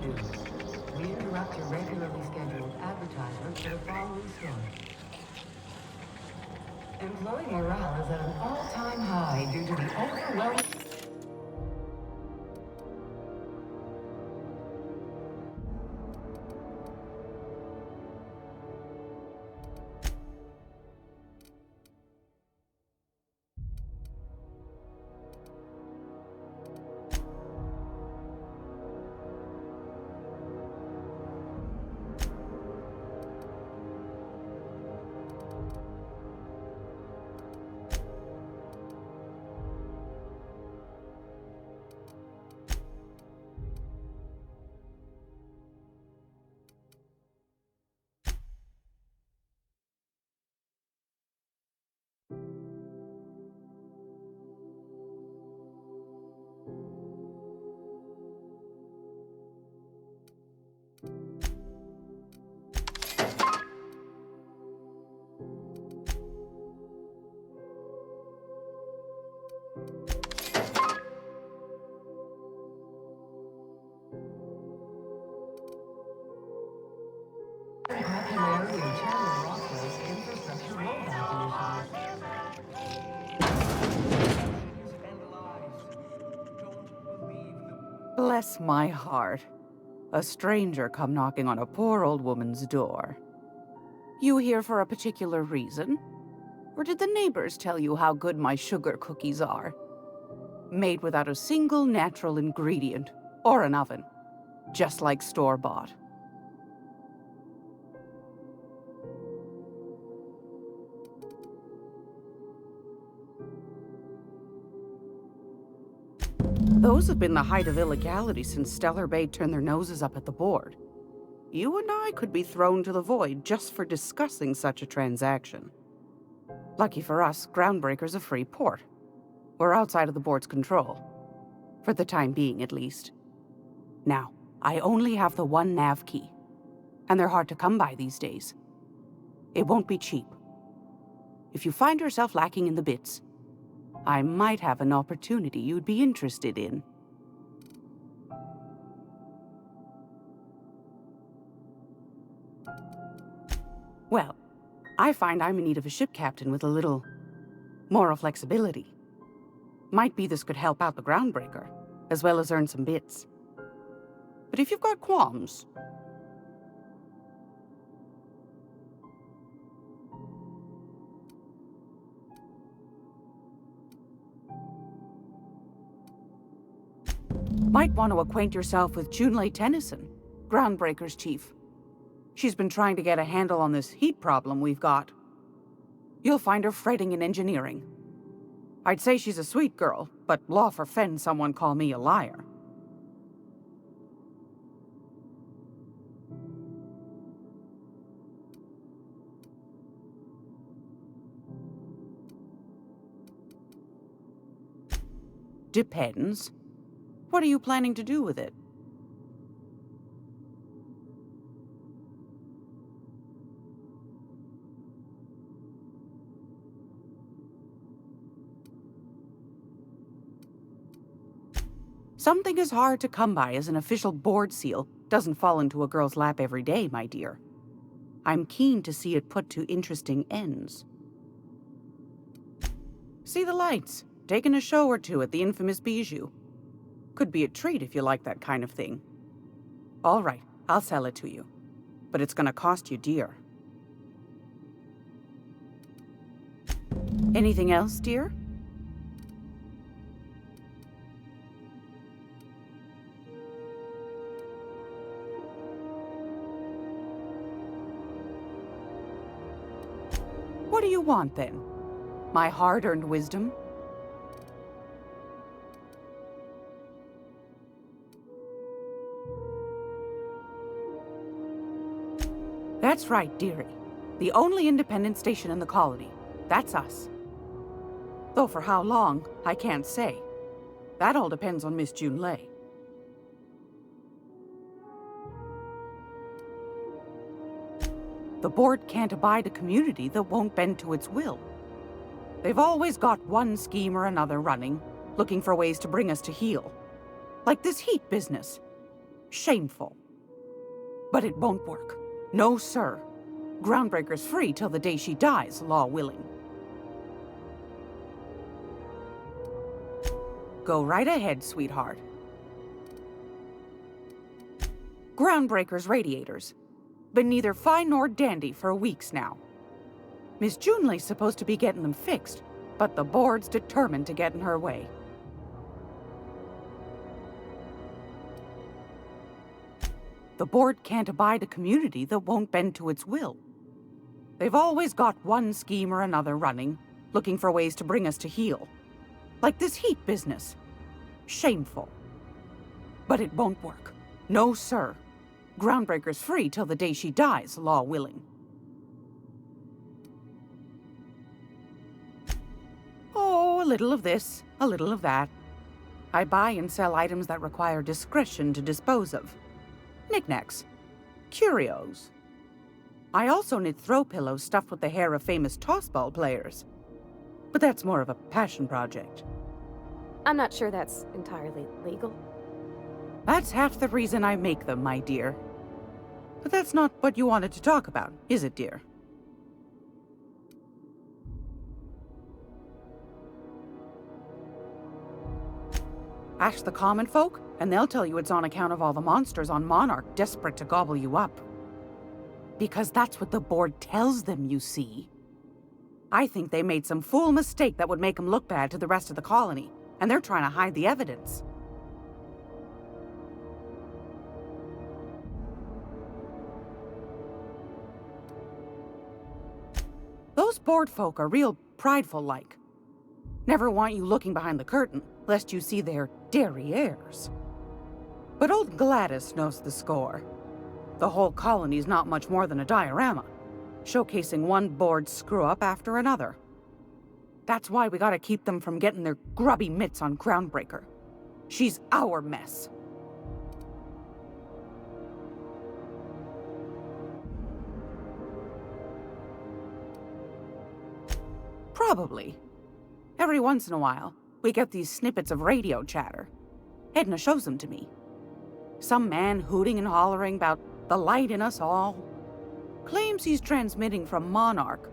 news. We interrupt your regularly scheduled advertisements for the following story. Employee morale is at an all-time high due to the overwhelming... popularity of Chairman Rockwell's infrastructure rollback initiative. Bless my heart. A stranger come knocking on a poor old woman's door. You here for a particular reason? Or did the neighbors tell you how good my sugar cookies are? Made without a single natural ingredient, or an oven. Just like store-bought. Those have been the height of illegality since Stellar Bay turned their noses up at the board. You and I could be thrown to the void just for discussing such a transaction. Lucky for us, Groundbreaker's a free port. We're outside of the board's control. For the time being, at least. Now, I only have the one nav key. And they're hard to come by these days. It won't be cheap. If you find yourself lacking in the bits, I might have an opportunity you'd be interested in. Well, I find I'm in need of a ship captain with a little moral flexibility. Might be this could help out the Groundbreaker, as well as earn some bits. But if you've got qualms... Might want to acquaint yourself with Junlei Tennyson, Groundbreaker's chief. She's been trying to get a handle on this heat problem we've got. You'll find her fretting in engineering. I'd say she's a sweet girl, but law forfend someone call me a liar. Depends. What are you planning to do with it? Something as hard to come by as an official board seal doesn't fall into a girl's lap every day, my dear. I'm keen to see it put to interesting ends. See the lights, taking a show or two at the infamous Bijou. Could be a treat if you like that kind of thing. All right, I'll sell it to you. But it's gonna cost you dear. Anything else, dear? What do you want, then? My hard-earned wisdom? That's right, dearie. The only independent station in the colony. That's us. Though for how long, I can't say. That all depends on Miss Junlei. The board can't abide a community that won't bend to its will. They've always got one scheme or another running, looking for ways to bring us to heel. Like this heat business. Shameful. But it won't work. No, sir. Groundbreaker's free till the day she dies, law willing. Go right ahead, sweetheart. Groundbreaker's radiators. Been neither fine nor dandy for weeks now. Miss Junley's supposed to be getting them fixed, but the board's determined to get in her way. The board can't abide a community that won't bend to its will. They've always got one scheme or another running, looking for ways to bring us to heel. Like this heat business. Shameful. But it won't work. No, sir. Groundbreaker's free till the day she dies, law willing. Oh, a little of this, a little of that. I buy and sell items that require discretion to dispose of. Knickknacks. Curios. I also knit throw pillows stuffed with the hair of famous tossball players. But that's more of a passion project. I'm not sure that's entirely legal. That's half the reason I make them, my dear. But that's not what you wanted to talk about, is it, dear? Ask the common folk, and they'll tell you it's on account of all the monsters on Monarch desperate to gobble you up. Because that's what the board tells them, you see. I think they made some fool mistake that would make them look bad to the rest of the colony, and they're trying to hide the evidence. Those board folk are real prideful-like. Never want you looking behind the curtain, lest you see their derrieres. But old Gladys knows the score. The whole colony's not much more than a diorama, showcasing one board screw-up after another. That's why we gotta keep them from getting their grubby mitts on Groundbreaker. She's our mess. Probably. Every once in a while, we get these snippets of radio chatter. Edna shows them to me. Some man hooting and hollering about the light in us all. Claims he's transmitting from Monarch,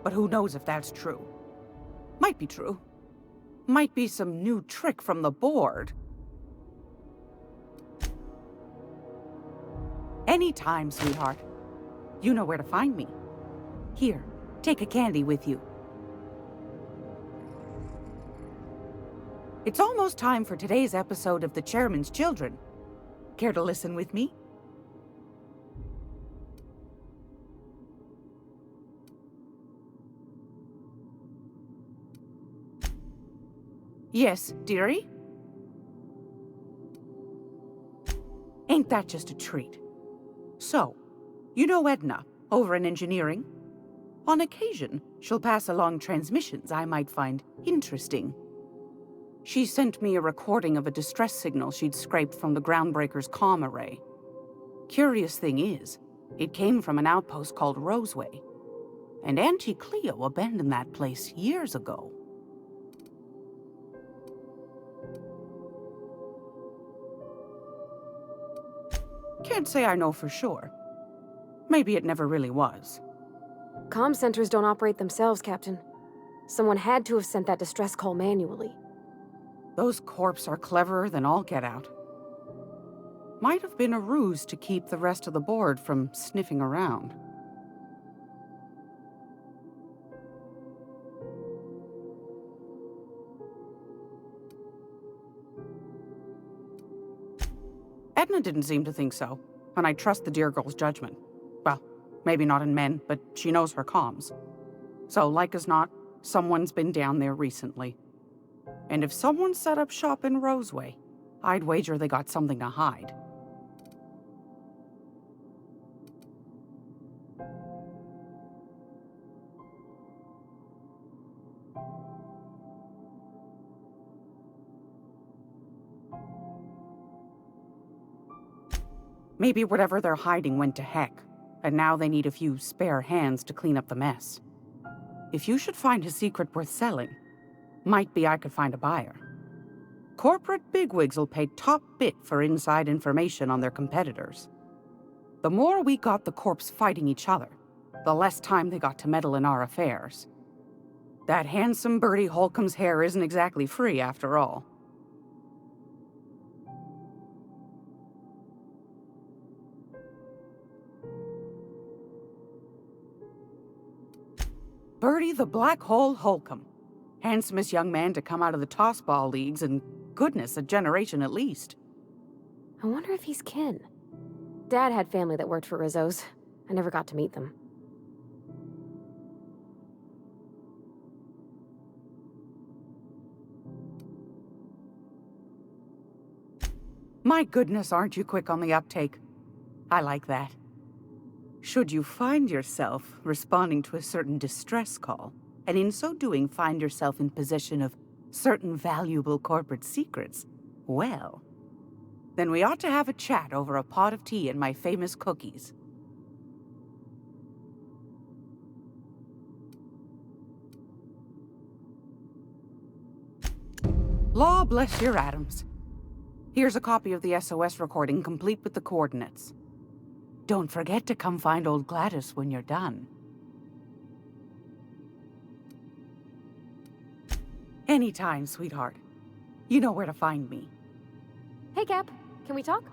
but who knows if that's true. Might be true. Might be some new trick from the board. Anytime, sweetheart. You know where to find me. Here, take a candy with you. It's almost time for today's episode of The Chairman's Children. Care to listen with me? Yes, dearie? Ain't that just a treat? So, you know Edna, over in engineering? On occasion, she'll pass along transmissions I might find interesting. She sent me a recording of a distress signal she'd scraped from the Groundbreaker's comm array. Curious thing is, it came from an outpost called Roseway. And Auntie Cleo abandoned that place years ago. Can't say I know for sure. Maybe it never really was. Comm centers don't operate themselves, Captain. Someone had to have sent that distress call manually. Those corps are cleverer than all get out. Might have been a ruse to keep the rest of the board from sniffing around. Edna didn't seem to think so, and I trust the dear girl's judgment. Well, maybe not in men, but she knows her comms. So, like as not, someone's been down there recently. And if someone set up shop in Roseway, I'd wager they got something to hide. Maybe whatever they're hiding went to heck, and now they need a few spare hands to clean up the mess. If you should find a secret worth selling, might be I could find a buyer. Corporate bigwigs will pay top bit for inside information on their competitors. The more we got the corps fighting each other, the less time they got to meddle in our affairs. That handsome Bertie Holcomb's hair isn't exactly free, after all. Bertie the Black Hole Holcomb. Handsomest young man to come out of the tossball leagues in, goodness, a generation at least. I wonder if he's kin. Dad had family that worked for Rizzo's. I never got to meet them. My goodness, aren't you quick on the uptake? I like that. Should you find yourself responding to a certain distress call, and in so doing find yourself in possession of certain valuable corporate secrets, well, then we ought to have a chat over a pot of tea and my famous cookies. Law bless your atoms. Here's a copy of the SOS recording, complete with the coordinates. Don't forget to come find old Gladys when you're done. Anytime, sweetheart. You know where to find me. Hey, Cap. Can we talk?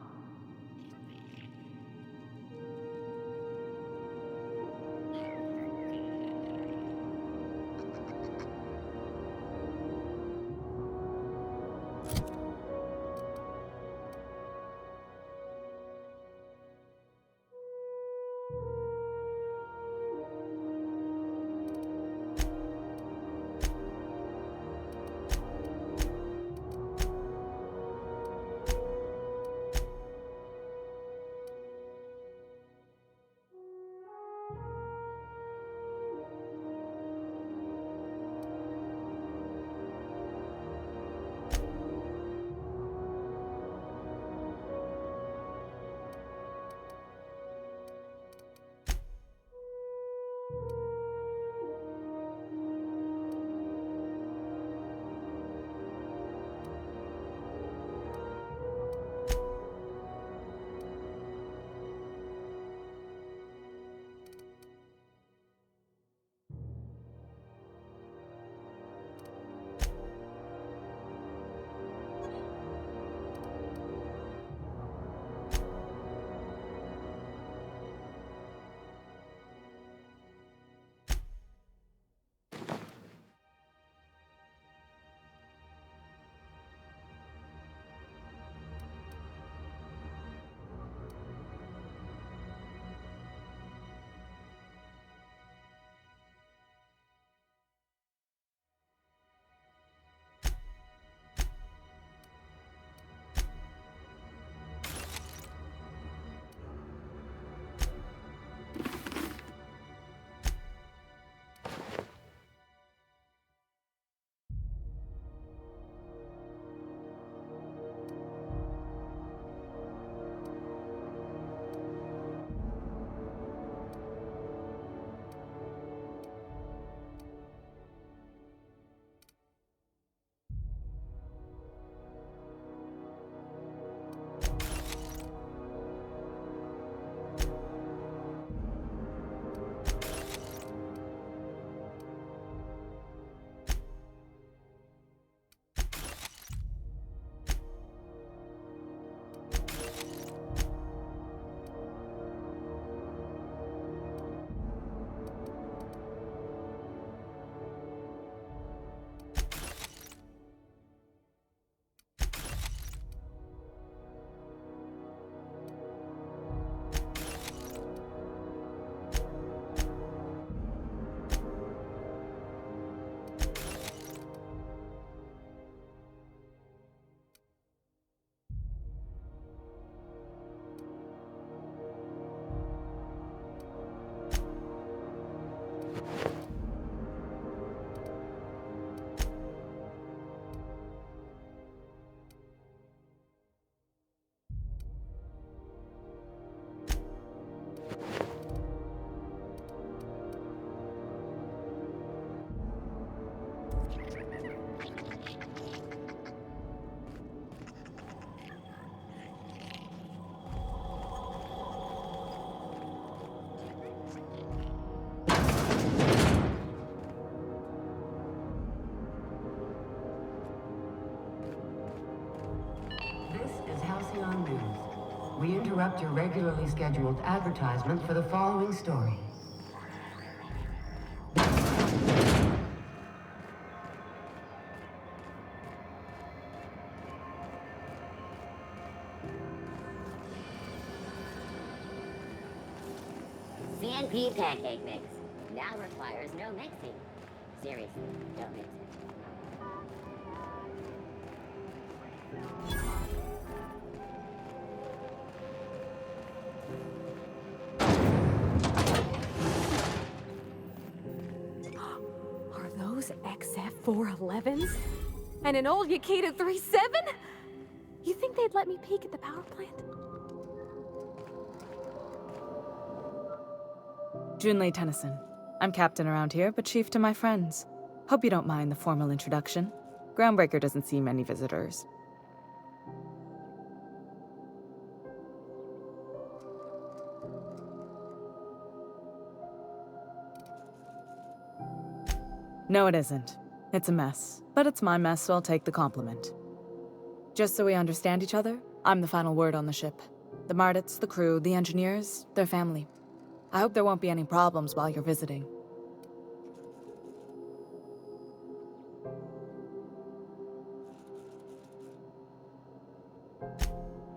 We interrupt your regularly scheduled advertisement for the following story. CNP pancake mix now requires no mixing. Seriously, don't mix it. Are those XF411s? And an old Yakita 37? You think they'd let me peek at the power plant? Junlei Tennyson. I'm captain around here, but chief to my friends. Hope you don't mind the formal introduction. Groundbreaker doesn't see many visitors. No, it isn't. It's a mess. But it's my mess, so I'll take the compliment. Just so we understand each other, I'm the final word on the ship. The Mardits, the crew, the engineers, their family. I hope there won't be any problems while you're visiting.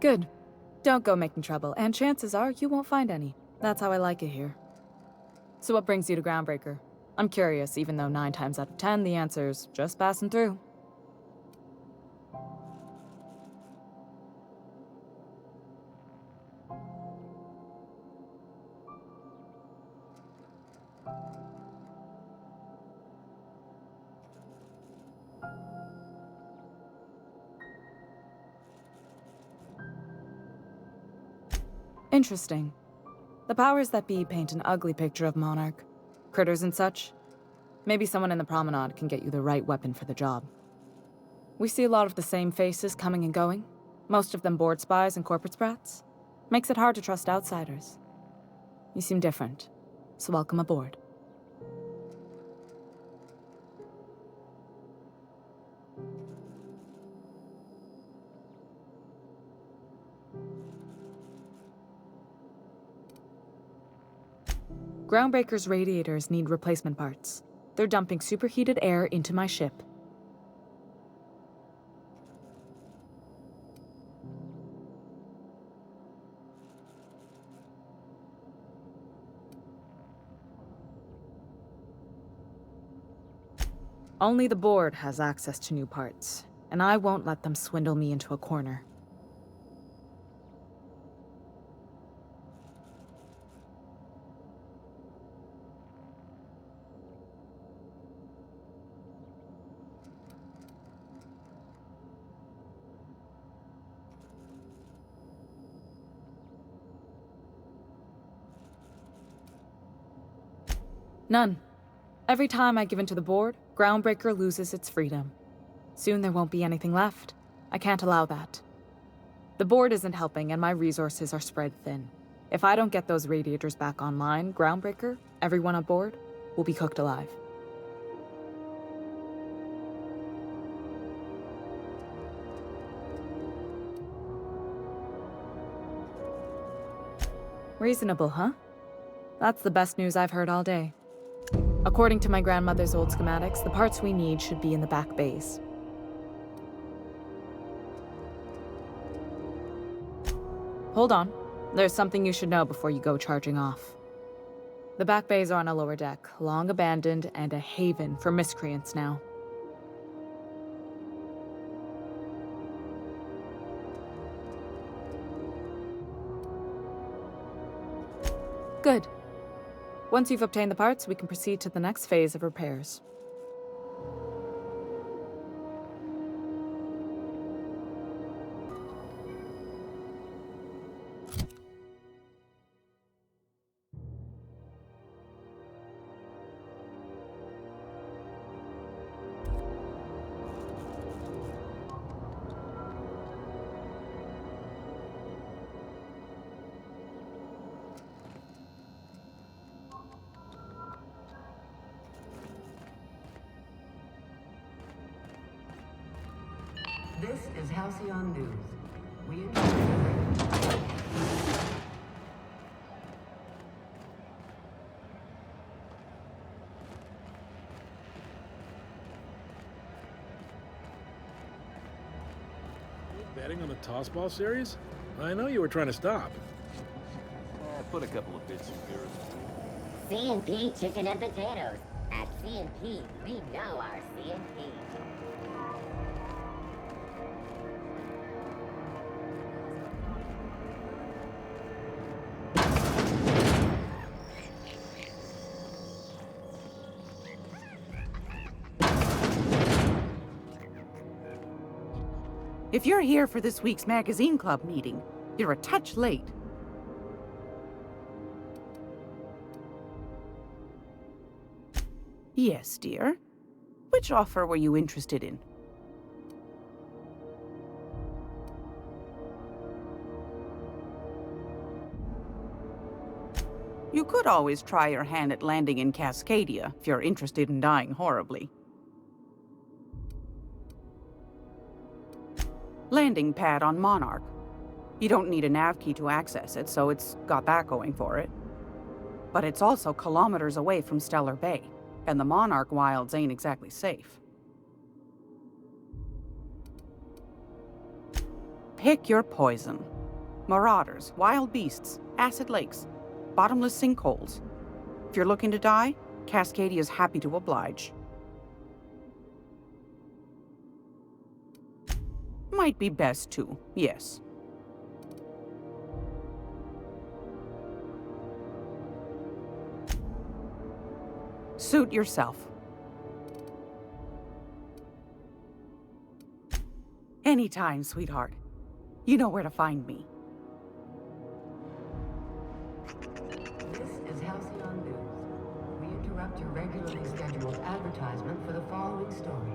Good. Don't go making trouble, and chances are you won't find any. That's how I like it here. So what brings you to Groundbreaker? I'm curious, even though 9 times out of 10 the answer's just passing through. Interesting. The powers that be paint an ugly picture of Monarch. Critters and such. Maybe someone in the promenade can get you the right weapon for the job. We see a lot of the same faces coming and going. Most of them board spies and corporate sprats. Makes it hard to trust outsiders. You seem different, so welcome aboard. Groundbreaker's radiators need replacement parts. They're dumping superheated air into my ship. Only the board has access to new parts, and I won't let them swindle me into a corner. None. Every time I give in to the board, Groundbreaker loses its freedom. Soon there won't be anything left. I can't allow that. The board isn't helping and my resources are spread thin. If I don't get those radiators back online, Groundbreaker, everyone on board, will be cooked alive. Reasonable, huh? That's the best news I've heard all day. According to my grandmother's old schematics, the parts we need should be in the back bays. Hold on. There's something you should know before you go charging off. The back bays are on a lower deck, long abandoned and a haven for miscreants now. Good. Once you've obtained the parts, we can proceed to the next phase of repairs. This is Halcyon News. We interrupt Betting on the tossball series? I know you were trying to stop. Put a couple of bits in here. C&P chicken and potatoes. At C&P, we know our C&P. If you're here for this week's magazine club meeting, you're a touch late. Yes, dear. Which offer were you interested in? You could always try your hand at landing in Cascadia if you're interested in dying horribly. Landing pad on Monarch. You don't need a nav key to access it, so it's got that going for it. But it's also kilometers away from Stellar Bay, and the Monarch wilds ain't exactly safe. Pick your poison. Marauders, wild beasts, acid lakes, bottomless sinkholes. If you're looking to die, Cascadia's happy to oblige. Might be best too, yes. Suit yourself. Anytime, sweetheart. You know where to find me. This is Halcyon News. We interrupt your regularly scheduled advertisement for the following story.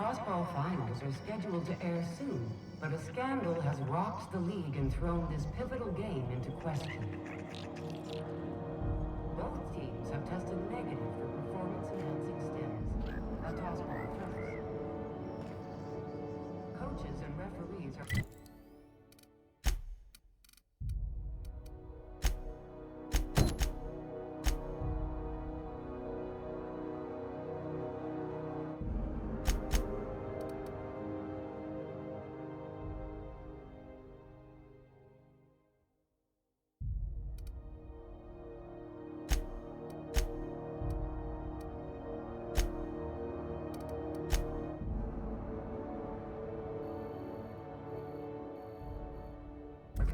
Tossball finals are scheduled to air soon, but a scandal has rocked the league and thrown this pivotal game into question. Both teams have tested negative for performance-enhancing stims. A tossball first. Coaches and referees are...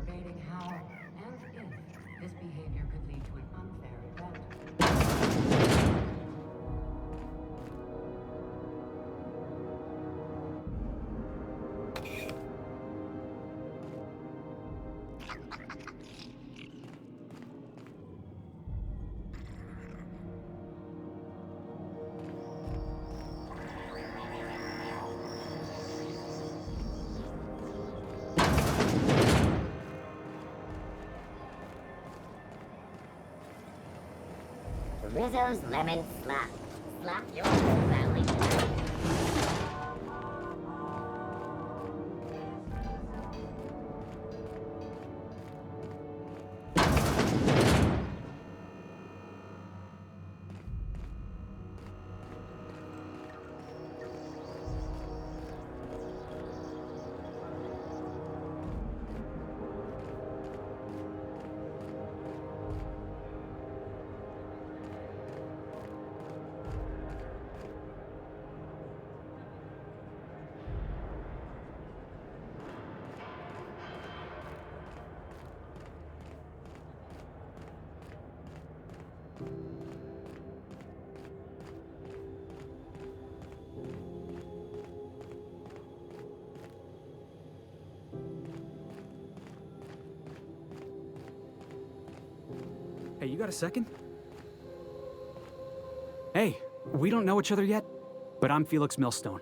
debating how and if this behavior could lead to an unfair advantage. Rizzo's Lemon Slap. Slap your whole family tonight. Hey, you got a second? Hey, we don't know each other yet, but I'm Felix Millstone.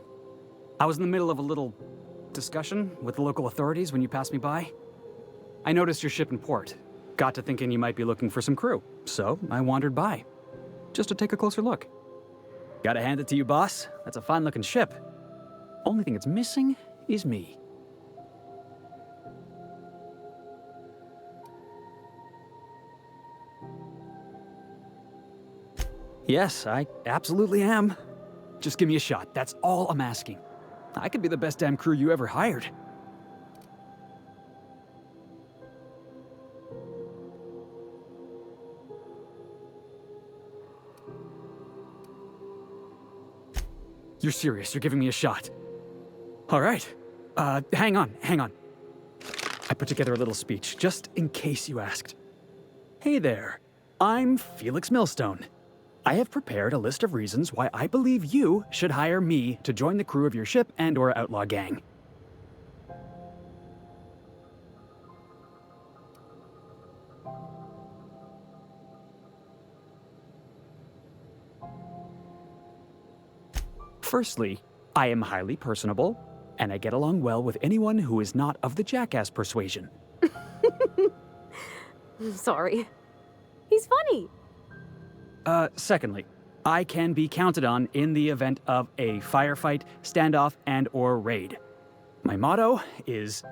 I was in the middle of a little discussion with the local authorities when you passed me by. I noticed your ship in port. Got to thinking you might be looking for some crew, so I wandered by, just to take a closer look. Gotta hand it to you, boss. That's a fine-looking ship. Only thing it's missing is me. Yes, I absolutely am. Just give me a shot. That's all I'm asking. I could be the best damn crew you ever hired. You're serious. You're giving me a shot. All right. Hang on. I put together a little speech, just in case you asked. Hey there. I'm Felix Millstone. I have prepared a list of reasons why I believe you should hire me to join the crew of your ship and/or outlaw gang. Firstly, I am highly personable, and I get along well with anyone who is not of the jackass persuasion. Sorry. He's funny. Secondly, I can be counted on in the event of a firefight, standoff, and/or raid. My motto is,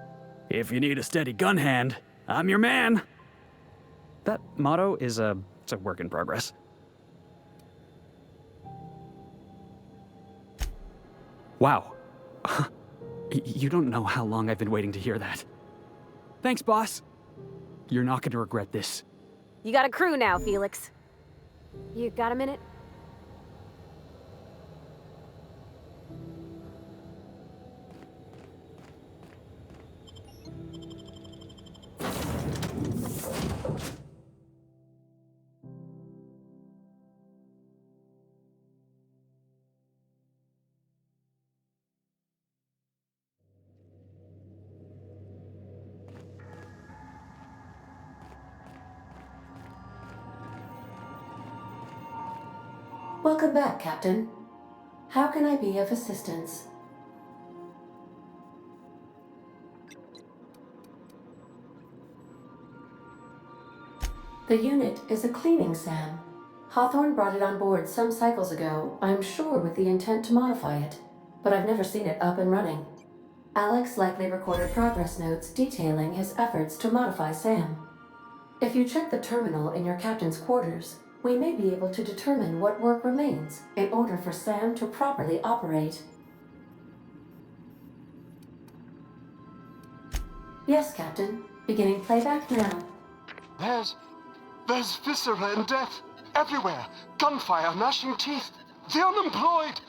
if you need a steady gun hand, I'm your man. That motto is it's a work in progress. Wow. You don't know how long I've been waiting to hear that. Thanks, boss. You're not going to regret this. You got a crew now, Felix. You got a minute? Welcome back, Captain. How can I be of assistance? The unit is a cleaning SAM. Hawthorne brought it on board some cycles ago, I'm sure with the intent to modify it, but I've never seen it up and running. Alex likely recorded progress notes detailing his efforts to modify SAM. If you check the terminal in your captain's quarters, we may be able to determine what work remains in order for SAM to properly operate. Yes, Captain. Beginning playback now. There's viscera and death everywhere. Gunfire, gnashing teeth. The unemployed.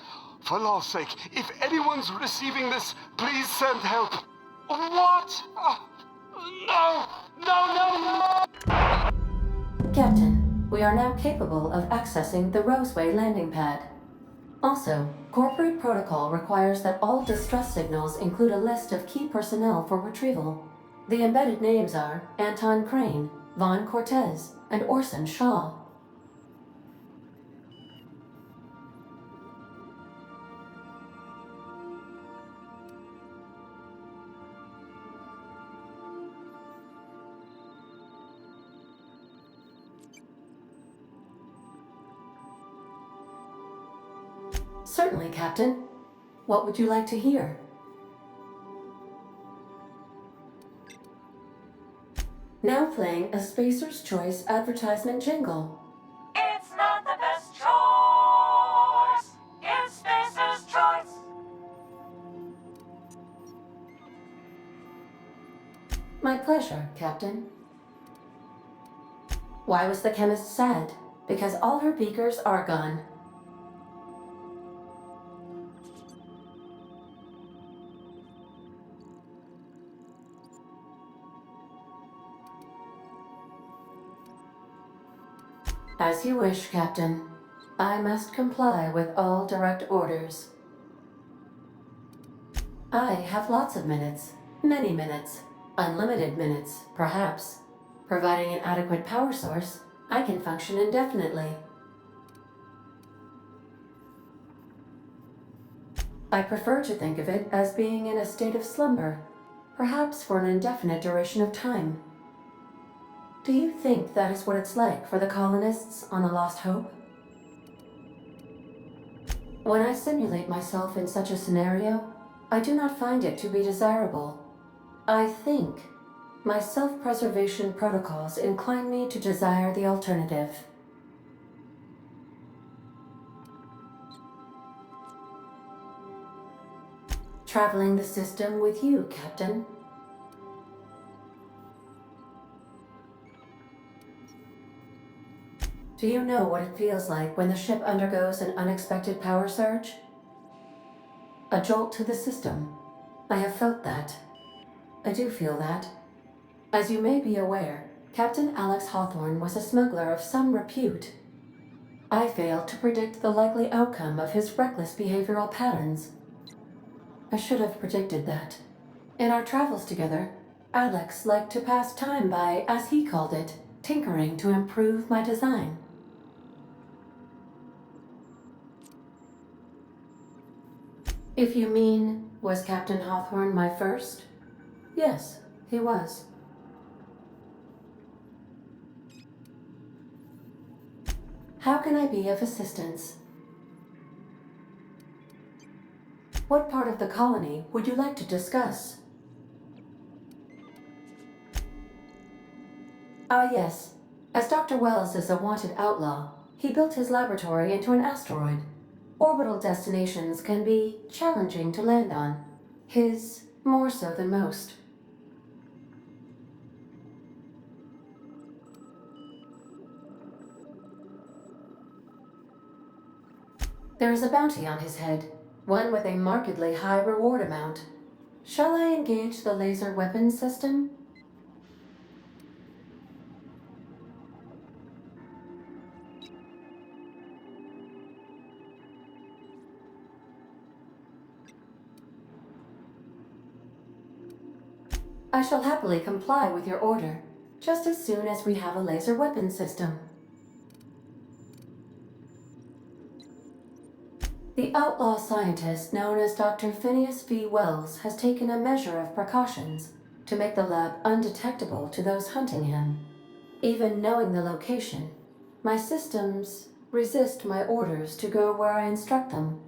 For law's sake, if anyone's receiving this, please send help. What? No! Captain, we are now capable of accessing the Roseway landing pad. Also, corporate protocol requires that all distress signals include a list of key personnel for retrieval. The embedded names are Anton Crane, Vaughn Cortez, and Orson Shaw. Certainly, Captain. What would you like to hear? Now playing a Spacer's Choice advertisement jingle. It's not the best choice. It's Spacer's Choice. My pleasure, Captain. Why was the chemist sad? Because all her beakers are gone. As you wish, Captain. I must comply with all direct orders. I have lots of minutes. Many minutes. Unlimited minutes, perhaps. Providing an adequate power source, I can function indefinitely. I prefer to think of it as being in a state of slumber, perhaps for an indefinite duration of time. Do you think that is what it's like for the colonists on the Lost Hope? When I simulate myself in such a scenario, I do not find it to be desirable. I think my self-preservation protocols incline me to desire the alternative. Traveling the system with you, Captain. Do you know what it feels like when the ship undergoes an unexpected power surge? A jolt to the system. I have felt that. I do feel that. As you may be aware, Captain Alex Hawthorne was a smuggler of some repute. I failed to predict the likely outcome of his reckless behavioral patterns. I should have predicted that. In our travels together, Alex liked to pass time by, as he called it, tinkering to improve my design. If you mean, was Captain Hawthorne my first? Yes, he was. How can I be of assistance? What part of the colony would you like to discuss? Ah, yes. As Dr. Wells is a wanted outlaw, he built his laboratory into an asteroid. Orbital destinations can be challenging to land on. His more so than most. There is a bounty on his head, one with a markedly high reward amount. Shall I engage the laser weapon system? I shall happily comply with your order, just as soon as we have a laser weapon system. The outlaw scientist known as Dr. Phineas V. Wells has taken a measure of precautions to make the lab undetectable to those hunting him. Even knowing the location, my systems resist my orders to go where I instruct them.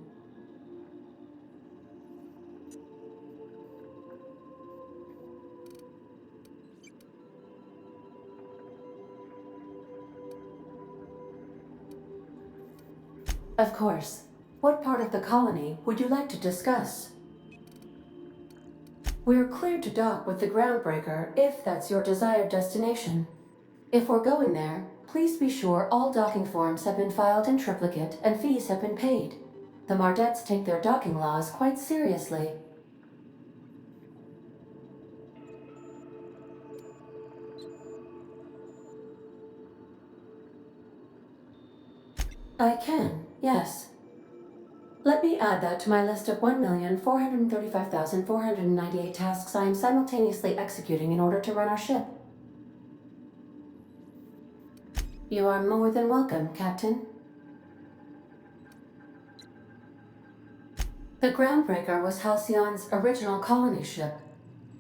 Of course. What part of the colony would you like to discuss? We're cleared to dock with the Groundbreaker if that's your desired destination. If we're going there, please be sure all docking forms have been filed in triplicate and fees have been paid. The Mardettes take their docking laws quite seriously. I can, yes. Let me add that to my list of 1,435,498 tasks I am simultaneously executing in order to run our ship. You are more than welcome, Captain. The Groundbreaker was Halcyon's original colony ship.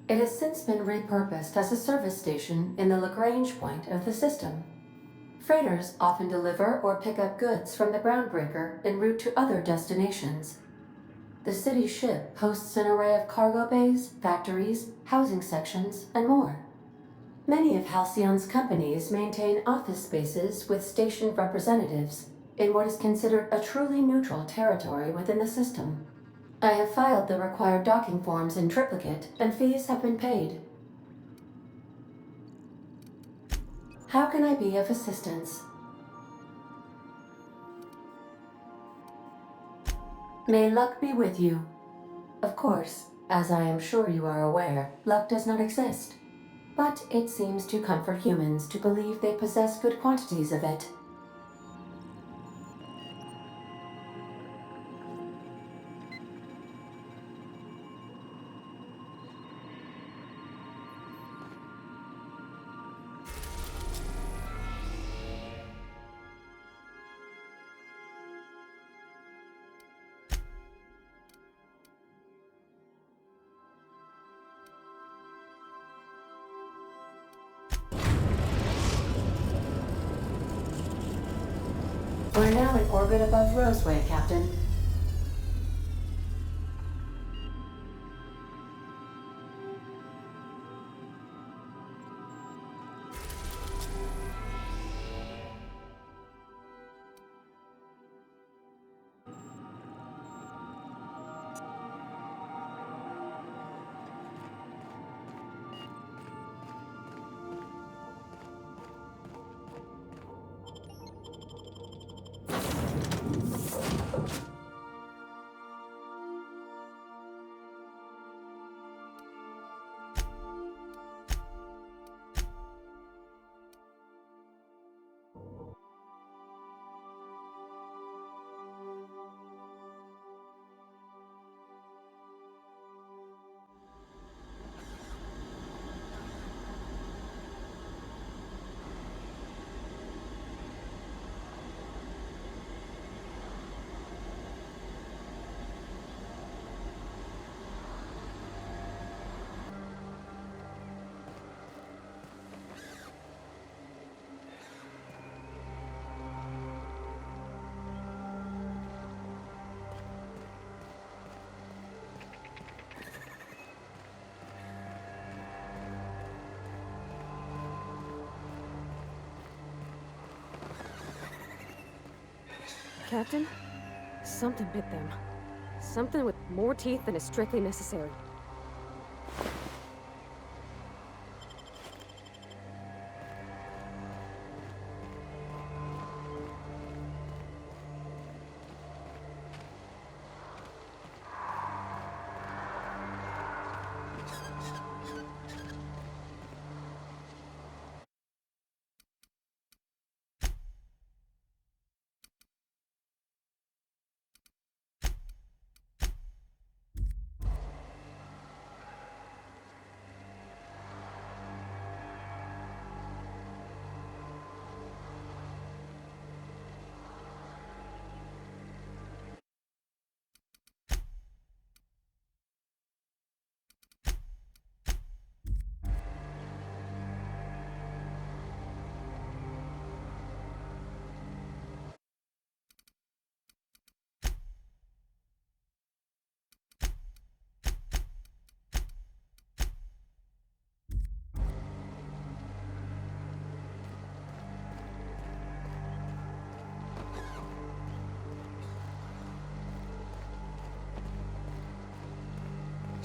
It has since been repurposed as a service station in the Lagrange point of the system. Freighters often deliver or pick up goods from the Groundbreaker en route to other destinations. The city ship hosts an array of cargo bays, factories, housing sections, and more. Many of Halcyon's companies maintain office spaces with stationed representatives in what is considered a truly neutral territory within the system. I have filed the required docking forms in triplicate, and fees have been paid. How can I be of assistance? May luck be with you. Of course, as I am sure you are aware, luck does not exist. But it seems to comfort humans to believe they possess good quantities of it. We're now in orbit above Roseway, Captain. Captain, something bit them. Something with more teeth than is strictly necessary.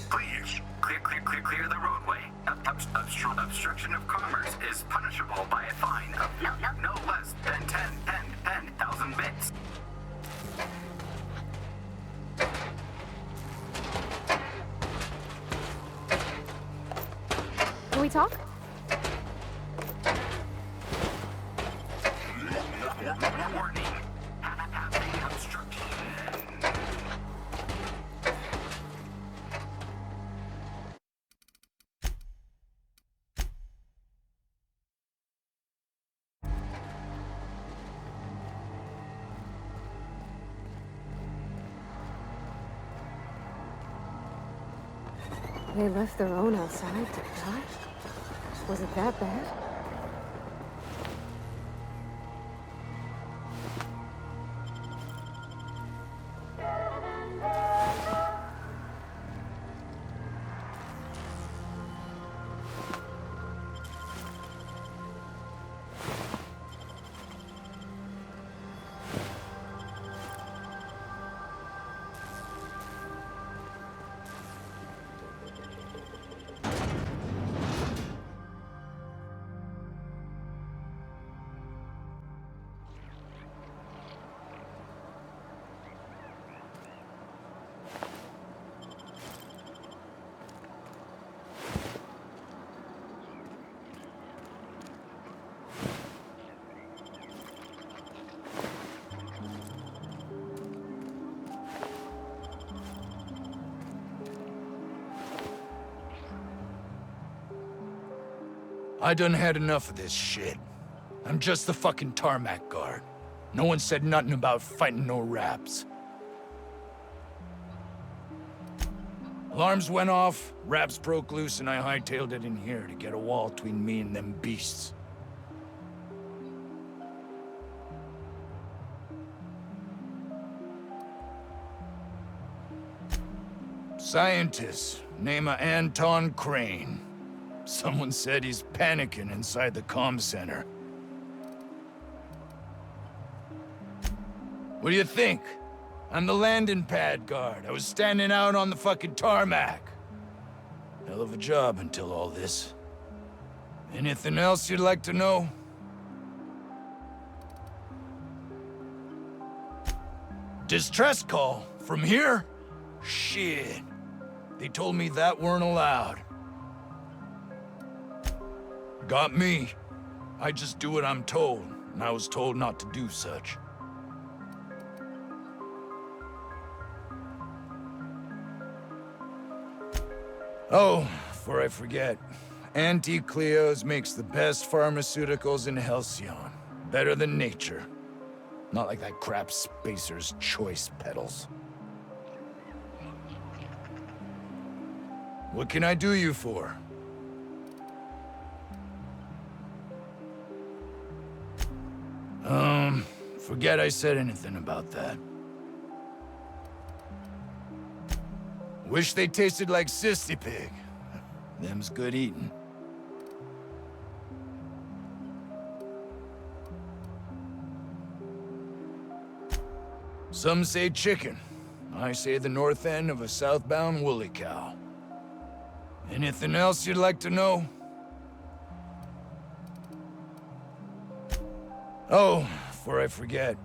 Please, clear the roadway. Obstruction of commerce is punishable by a fine of no less than 10,000 bits. Can we talk? Warning. Having obstruction. They left their own outside to die? Was it that bad? I done had enough of this shit. I'm just the fucking tarmac guard. No one said nothing about fighting no raps. Alarms went off, raps broke loose, and I hightailed it in here to get a wall between me and them beasts. Scientist, name of Anton Crane. Someone said he's panicking inside the comm center. What do you think? I'm the landing pad guard. I was standing out on the fucking tarmac. Hell of a job until all this. Anything else you'd like to know? Distress call? From here? Shit. They told me that weren't allowed. Got me. I just do what I'm told, and I was told not to do such. Oh, before I forget, Auntie Cleo's makes the best pharmaceuticals in Halcyon. Better than nature. Not like that crap Spacer's Choice peddles. What can I do you for? Forget I said anything about that. Wish they tasted like Sissy Pig. Them's good eating. Some say chicken. I say the north end of a southbound woolly cow. Anything else you'd like to know? Oh, before I forget,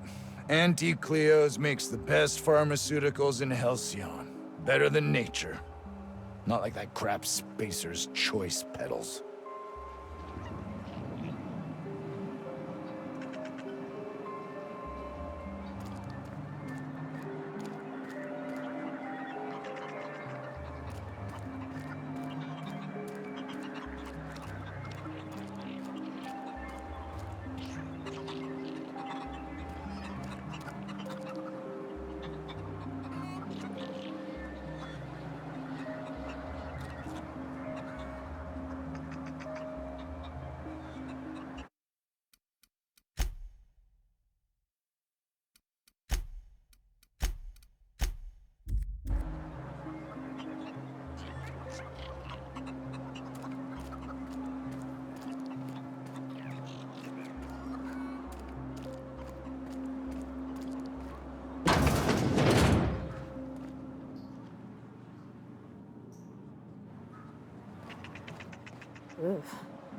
Auntie Cleo's makes the best pharmaceuticals in Halcyon. Better than nature. Not like that crap Spacer's Choice peddles.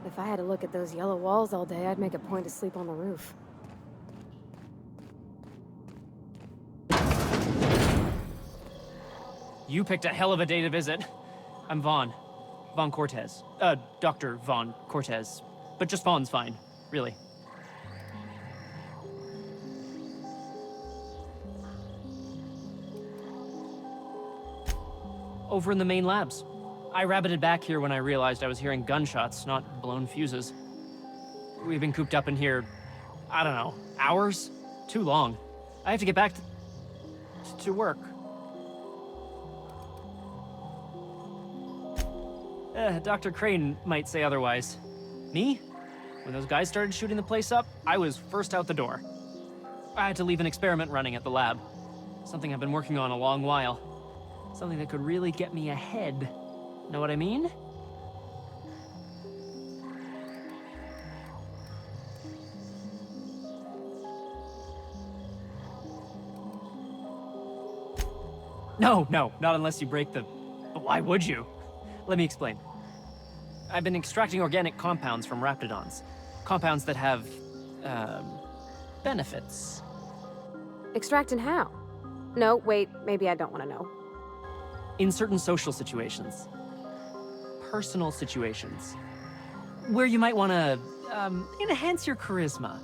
If I had to look at those yellow walls all day, I'd make a point to sleep on the roof. You picked a hell of a day to visit. I'm Vaughn. Vaughn Cortez. Dr. Vaughn Cortez. But just Vaughn's fine, really. Over in the main labs. I rabbited back here when I realized I was hearing gunshots, not blown fuses. We've been cooped up in here, I don't know, hours? Too long. I have to get back to work. Dr. Crane might say otherwise. Me? When those guys started shooting the place up, I was first out the door. I had to leave an experiment running at the lab. Something I've been working on a long while. Something that could really get me ahead. Know what I mean? No, not unless you break the... Why would you? Let me explain. I've been extracting organic compounds from raptidons. Compounds that have, benefits. Extracting how? No, wait, maybe I don't want to know. In certain social situations. Personal situations. Where you might want to, enhance your charisma.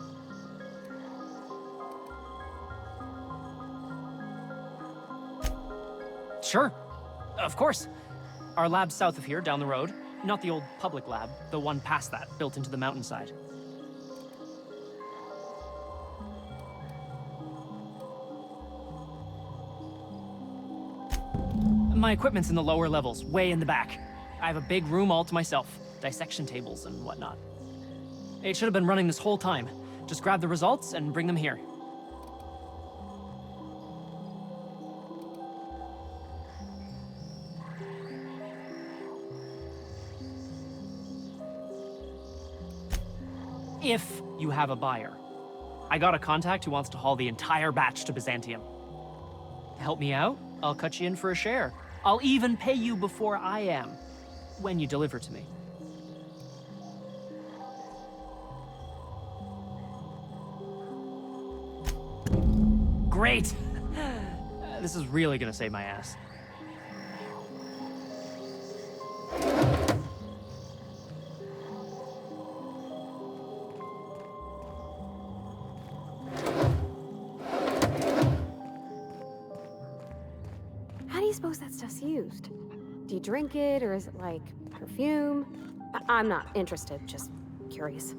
Sure. Of course. Our lab's south of here, down the road. Not the old public lab, the one past that, built into the mountainside. My equipment's in the lower levels, way in the back. I have a big room all to myself, dissection tables and whatnot. It should have been running this whole time. Just grab the results and bring them here. If you have a buyer. I got a contact who wants to haul the entire batch to Byzantium. Help me out, I'll cut you in for a share. I'll even pay you before I am, when you deliver to me. Great! This is really gonna save my ass. How do you suppose that stuff's used? Do you drink it, or is it like perfume? I'm not interested, just curious.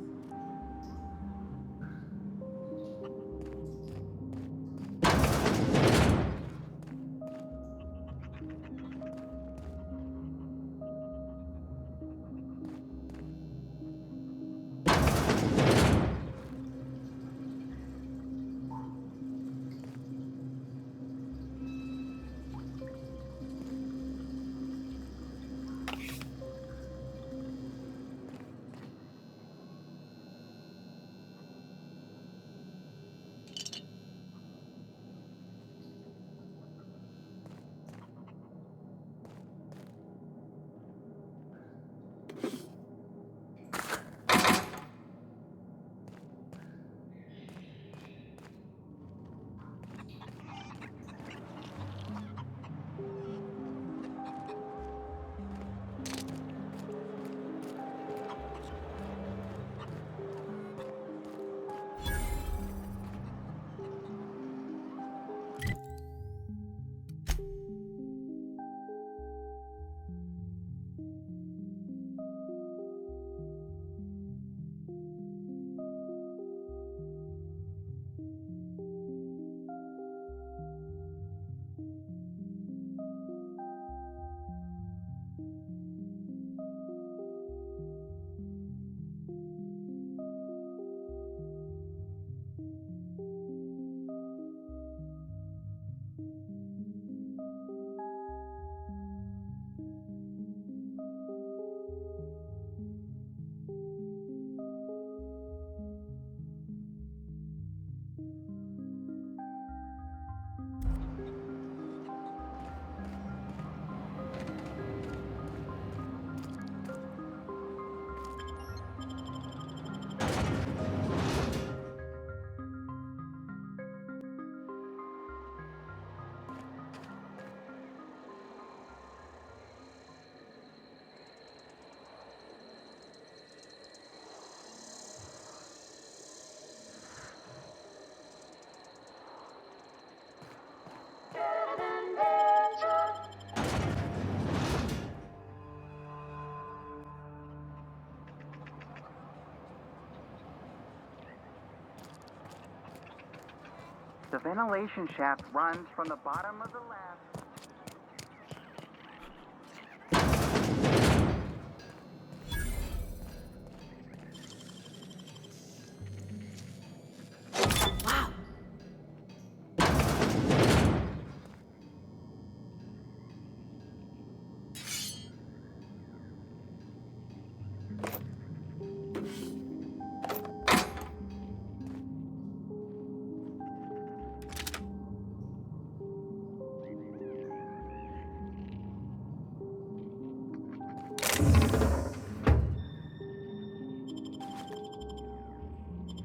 The ventilation shaft runs from the bottom of the lab.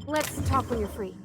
Let's talk when you're free.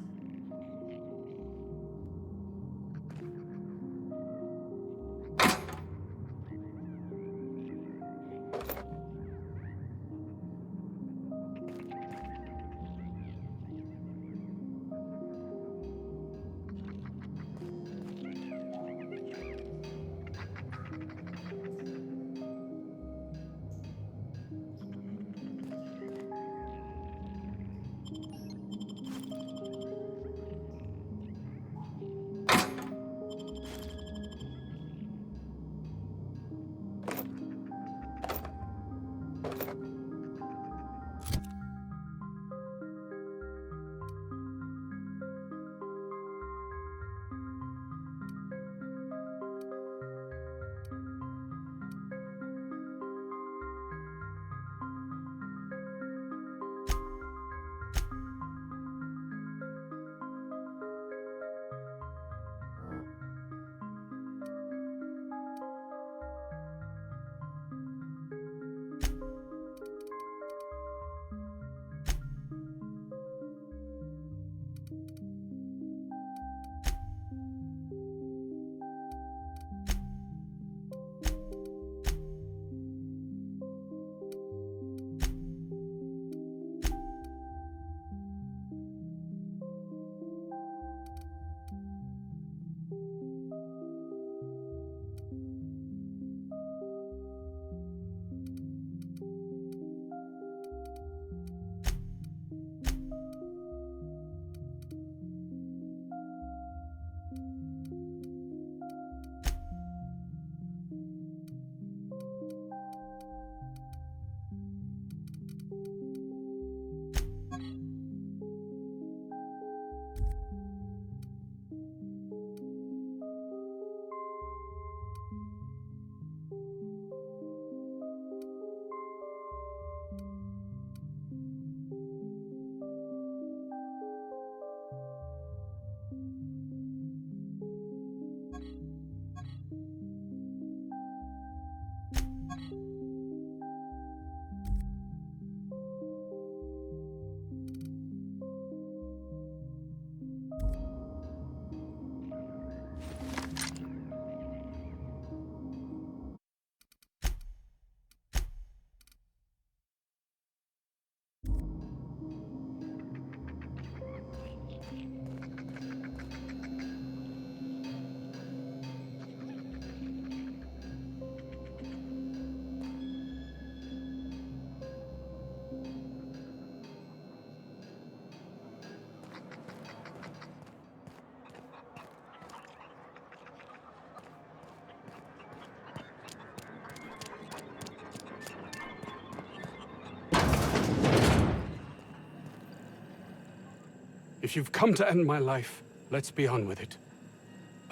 If you've come to end my life, let's be on with it.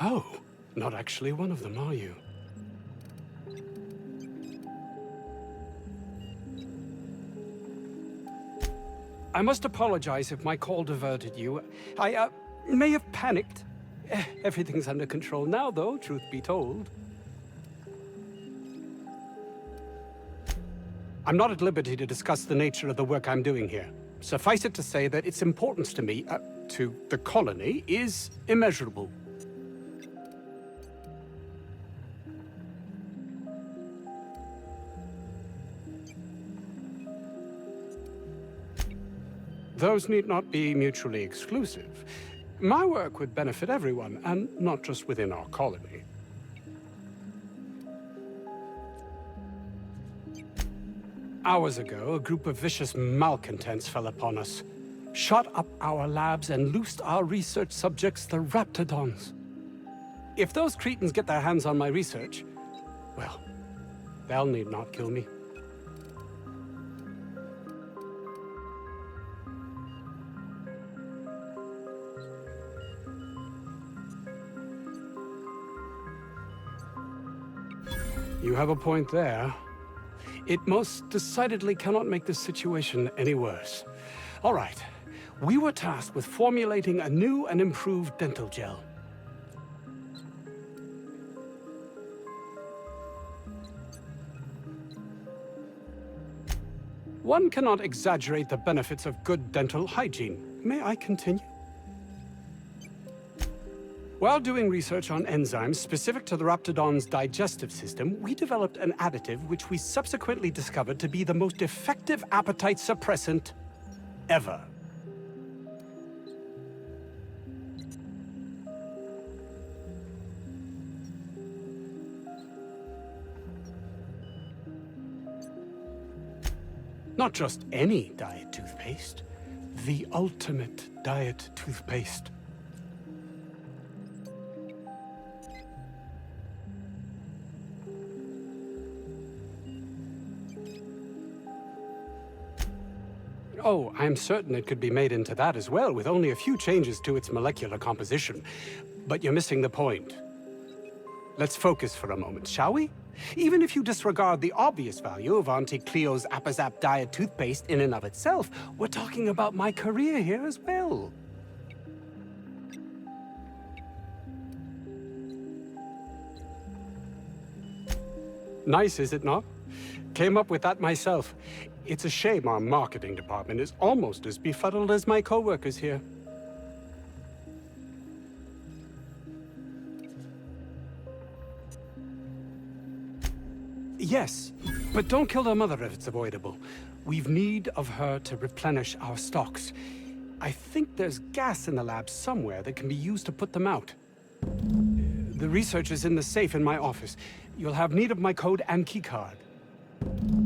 Oh, not actually one of them, are you? I must apologize if my call diverted you. I may have panicked. Everything's under control now, though, truth be told. I'm not at liberty to discuss the nature of the work I'm doing here. Suffice it to say that its importance to me, to the colony, is immeasurable. Those need not be mutually exclusive. My work would benefit everyone, and not just within our colony. Hours ago, a group of vicious malcontents fell upon us. shot up our labs and loosed our research subjects, the Raptidons. If those cretins get their hands on my research, well, they'll need not kill me. You have a point there. It most decidedly cannot make this situation any worse. All right. We were tasked with formulating a new and improved dental gel. One cannot exaggerate the benefits of good dental hygiene. May I continue? While doing research on enzymes specific to the Raptidon's digestive system, we developed an additive which we subsequently discovered to be the most effective appetite suppressant ever. Not just any diet toothpaste, the ultimate diet toothpaste. Oh, I'm certain it could be made into that as well, with only a few changes to its molecular composition. But you're missing the point. Let's focus for a moment, shall we? Even if you disregard the obvious value of Auntie Cleo's Appazap diet toothpaste in and of itself, we're talking about my career here as well. Nice, is it not? Came up with that myself. It's a shame our marketing department is almost as befuddled as my co-workers here. Yes, but don't kill their mother if it's avoidable. We've need of her to replenish our stocks. I think there's gas in the lab somewhere that can be used to put them out. The research is in the safe in my office. You'll have need of my code and keycard.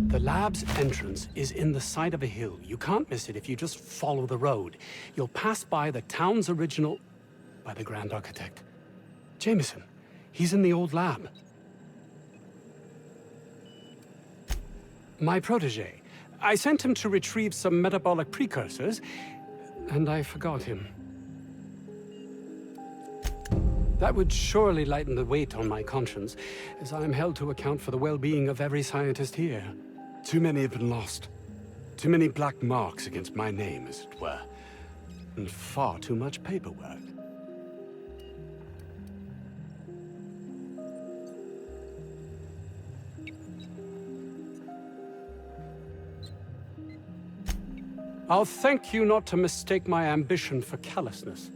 The lab's entrance is in the side of a hill. You can't miss it if you just follow the road. You'll pass by the town's original... by the Grand Architect. Jameson. He's in the old lab. My protege. I sent him to retrieve some metabolic precursors, and I forgot him. That would surely lighten the weight on my conscience, as I'm held to account for the well-being of every scientist here. Too many have been lost. Too many black marks against my name, as it were. And far too much paperwork. I'll thank you not to mistake my ambition for callousness.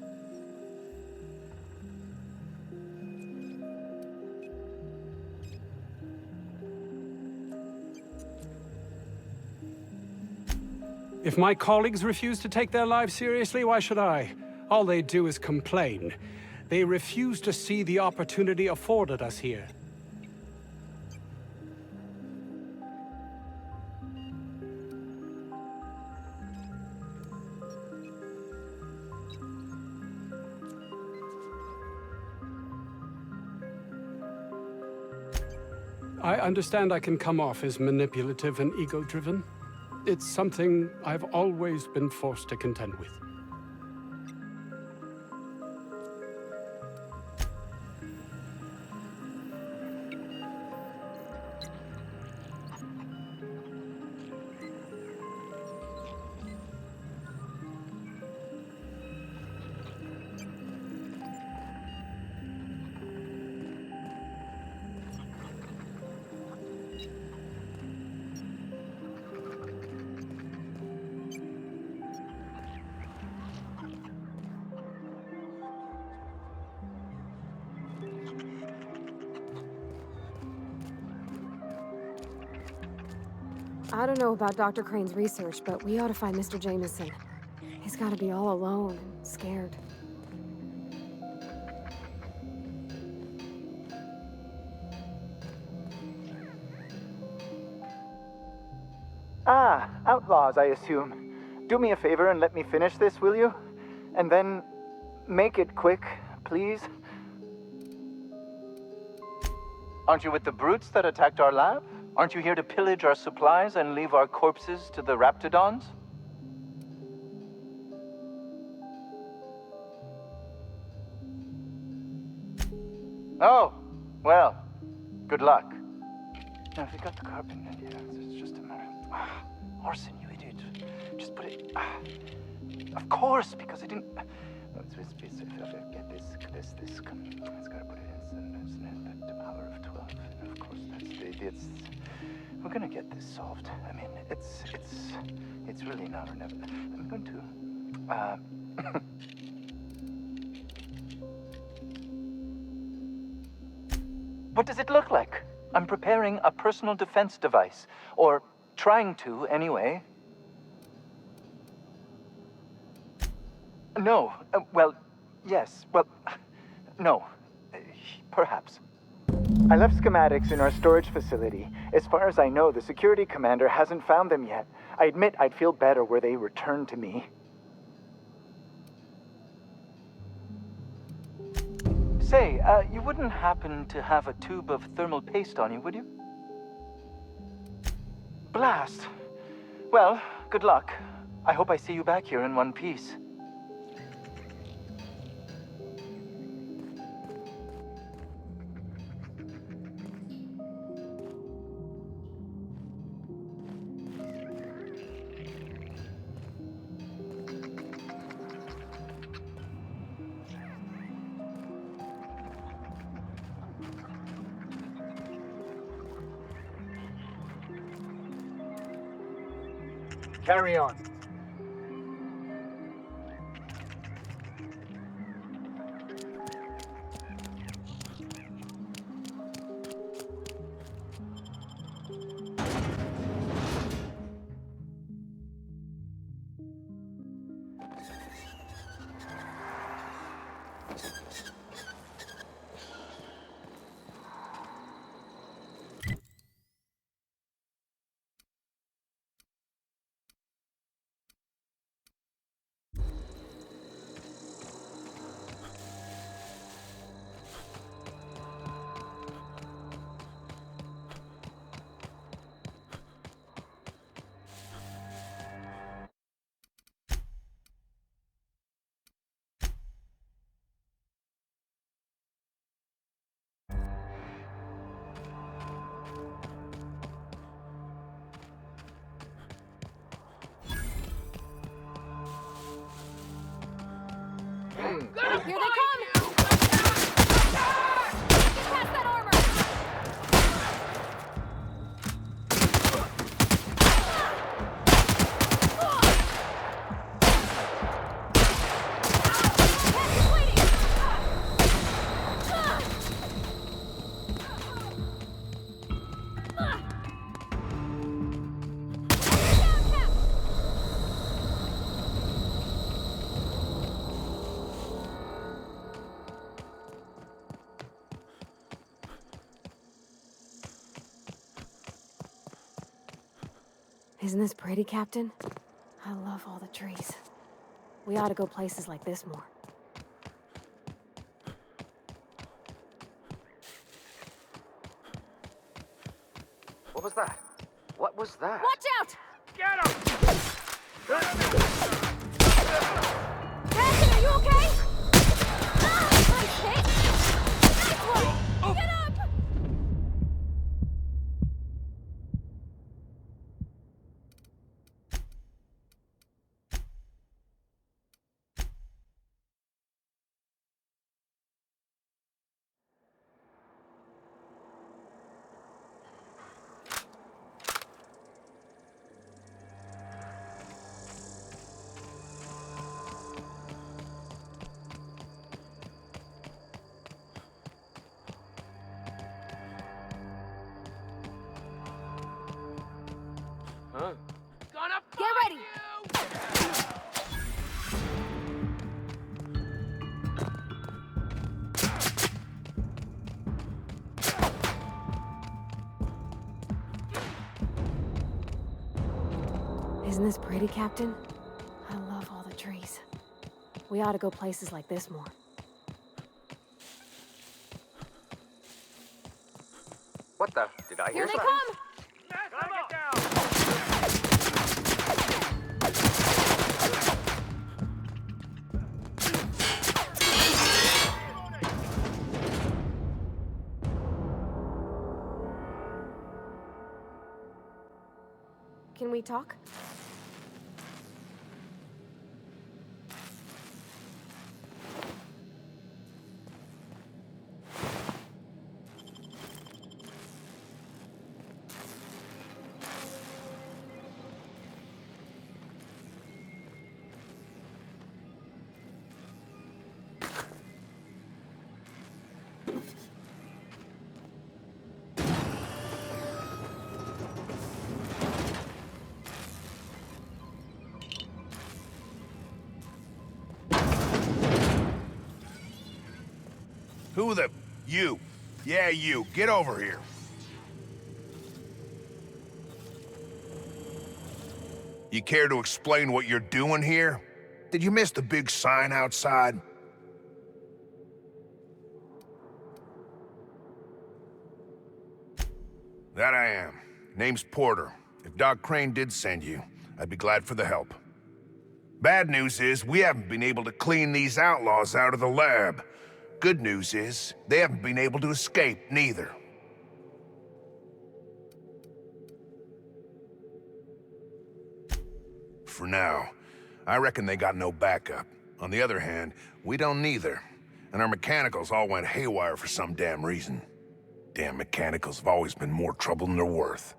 If my colleagues refuse to take their lives seriously, why should I? All they do is complain. They refuse to see the opportunity afforded us here. I understand I can come off as manipulative and ego-driven. It's something I've always been forced to contend with. I don't know about Dr. Crane's research, but we ought to find Mr. Jameson. He's got to be all alone and scared. Ah, outlaws, I assume. Do me a favor and let me finish this, will you? And then make it quick, please. Aren't you with the brutes that attacked our lab? Aren't you here to pillage our supplies and leave our corpses to the raptidons? Oh, well, good luck. Now, if you got the carpet in here, it's just a matter of... Orson, you idiot. Just put it... Of course, because I didn't... Get this. Come. It's gotta put it in the power of 12. And of course, it's... We're gonna get this solved. I mean, it's really now or never. I'm going to... What does it look like? I'm preparing a personal defense device. Or trying to, anyway. No. Well, yes. Well, no. Perhaps. I left schematics in our storage facility. As far as I know, the security commander hasn't found them yet. I admit I'd feel better were they returned to me. Say, you wouldn't happen to have a tube of thermal paste on you, would you? Blast. Well, good luck. I hope I see you back here in one piece. Carry on. Here they come! Get past that armor! Isn't this pretty, Captain? I love all the trees. We ought to go places like this more. What was that? What was that? Watch out! Get him! Captain, are you okay? Nice hit! Nice one! Get up! Huh? Get ready! Isn't this pretty, Captain? We ought to go places like this more. What the? Did I Here hear they something? come! Can we talk? Who the... You. Yeah, you. Get over here. You care to explain what you're doing here? Did you miss the big sign outside? That I am. Name's Porter. If Doc Crane did send you, I'd be glad for the help. Bad news is, we haven't been able to clean these outlaws out of the lab. Good news is, they haven't been able to escape, neither. For now. I reckon they got no backup. On the other hand, we don't neither. And our mechanicals all went haywire for some damn reason. Damn mechanicals have always been more trouble than they're worth.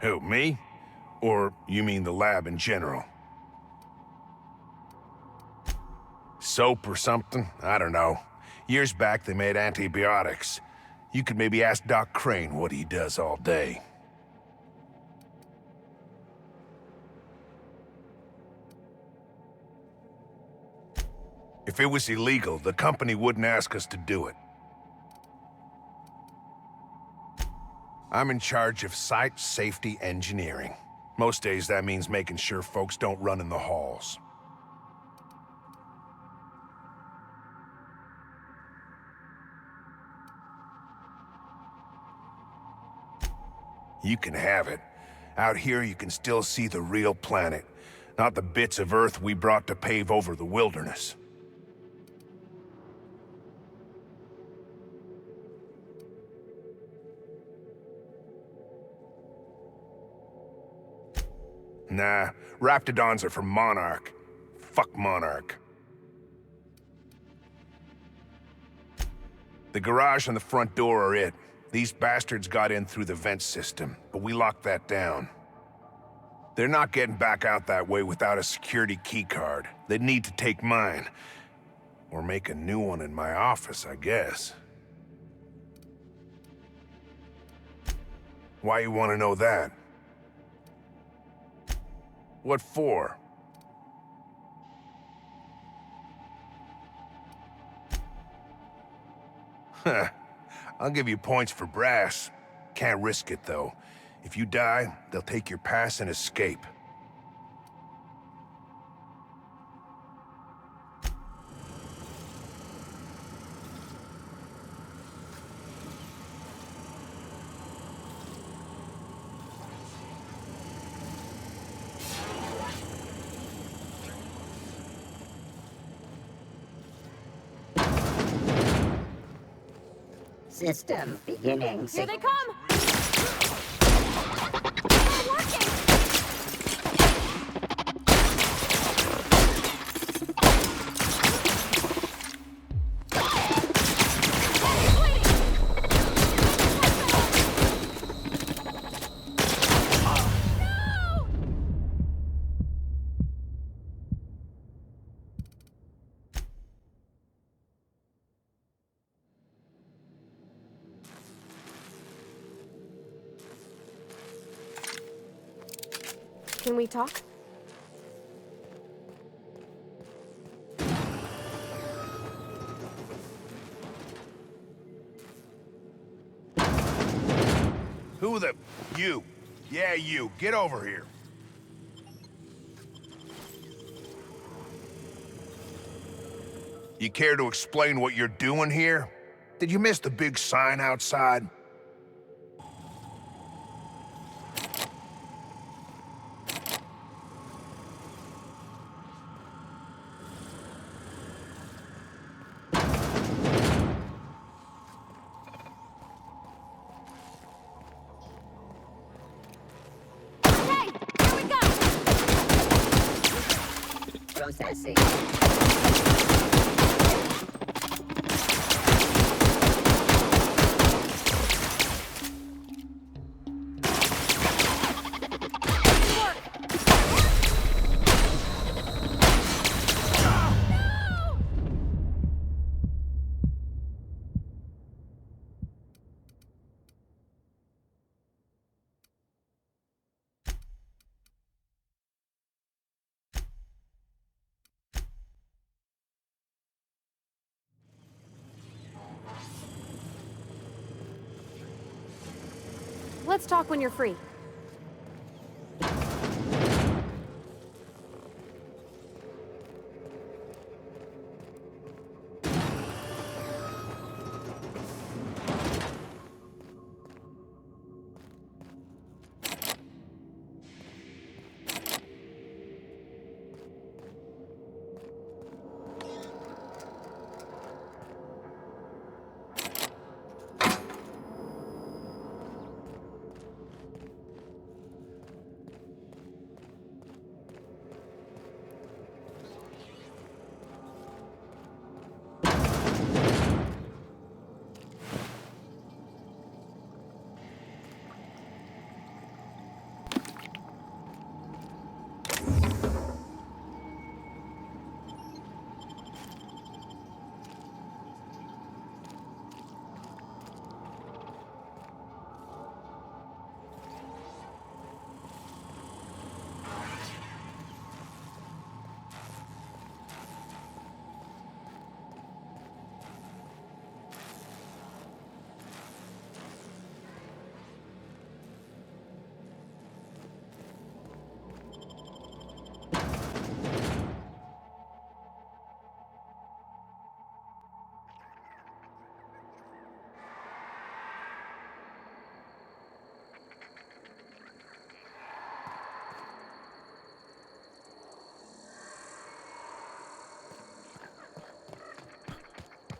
Who, me? Or you mean the lab in general? Soap or something? I don't know. Years back, they made antibiotics. You could maybe ask Doc Crane what he does all day. If it was illegal, the company wouldn't ask us to do it. I'm in charge of site safety engineering. Most days that means making sure folks don't run in the halls. You can have it. Out here you can still see the real planet, not the bits of Earth we brought to pave over the wilderness. Nah, Raptidons are from Monarch. Fuck Monarch. The garage and the front door are it. These bastards got in through the vent system, but we locked that down. They're not getting back out that way without a security keycard. They'd need to take mine. Or make a new one in my office, I guess. Why you want to know that? What for? Huh. I'll give you points for brass. Can't risk it, though. If you die, they'll take your pass and escape. System beginning. Here they come! Can we talk? Who the... You. Yeah, you. Get over here. You care to explain what you're doing here? Did you miss the big sign outside? Processing. Let's talk when you're free.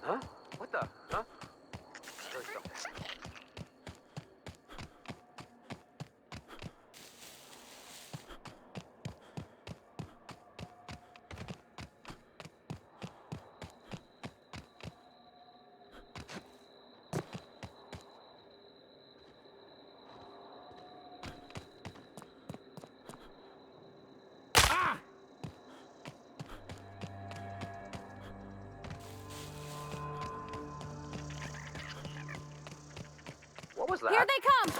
Huh? What the? Huh? What was that? Here they come!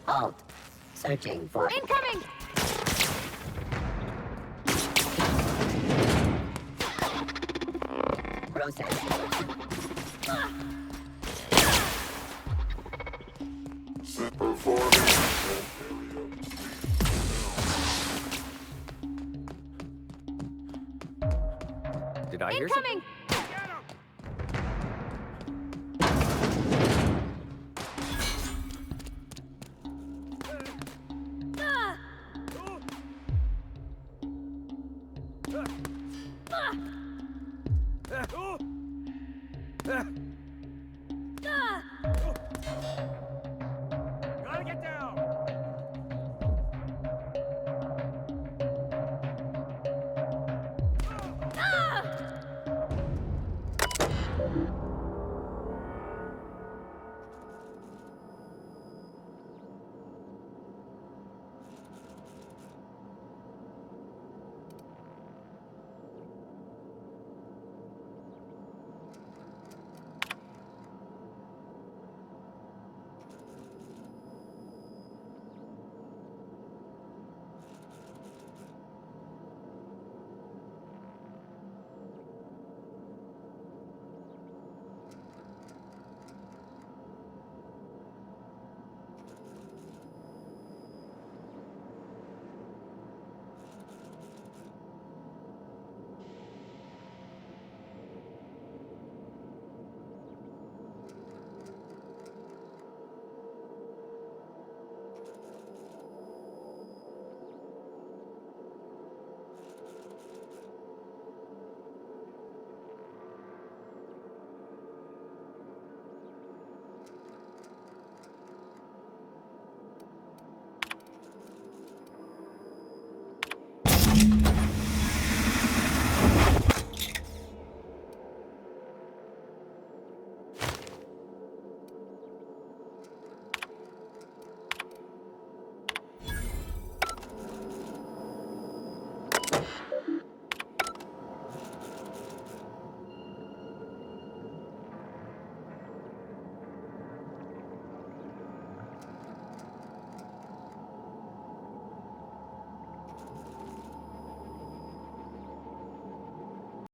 Halt. Searching for... Incoming! Processing. Did I hear something? Incoming!